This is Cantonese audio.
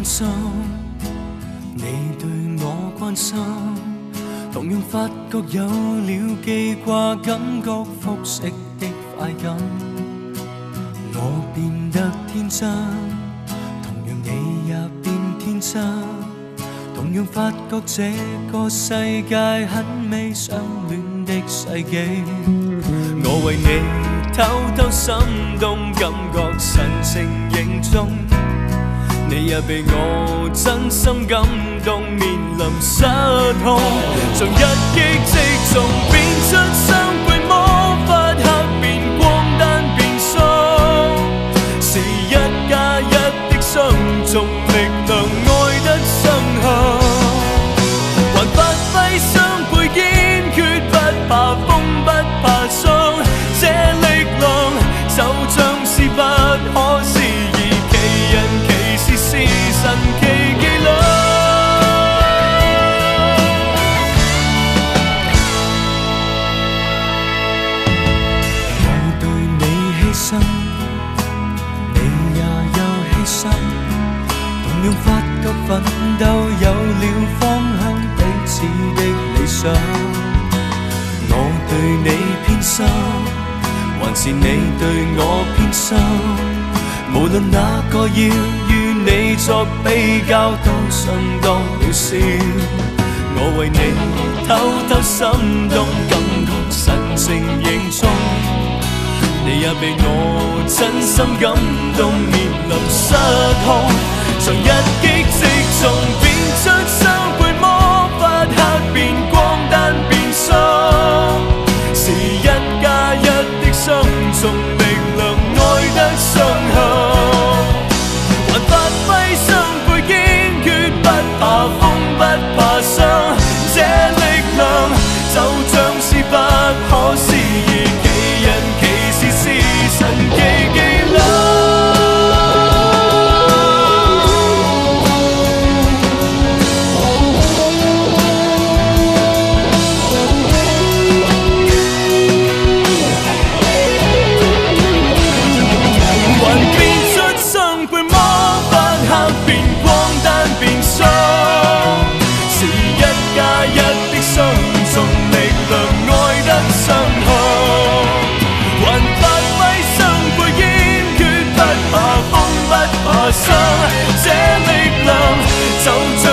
心，你對我關心，同樣發覺有了記掛，感覺複食的快感。我變得天真，同樣你也變天真，同樣發覺這個世界很美，相戀的世紀。我為你偷偷心動，感覺神情凝重，你也被我真心感動，面臨失控，從一擊即中，變出雙倍魔法，黑變光單變鬆，是1+1的雙重力量，愛得深厚，還發揮雙倍堅決，不怕風不怕霜，這力量就像是不可思議，奇人奇事是神奇伎倆。我對你犧牲，你也有犧牲，同樣發覺奮鬥有了方向，彼此的理想。我對你偏心，還是你對我偏心，無論哪個要與你作比較，都相當渺小。我為你偷偷心動，感覺神情凝重，你也被我真心感動，面臨失控，從一擊即中，變出雙倍魔法，黑變光單變鬆，是1+1的雙重力量，愛得深厚，還發揮雙倍堅決，不怕風不怕霜，這力量就像是不可思議，奇人奇事是神奇伎倆。這力量就像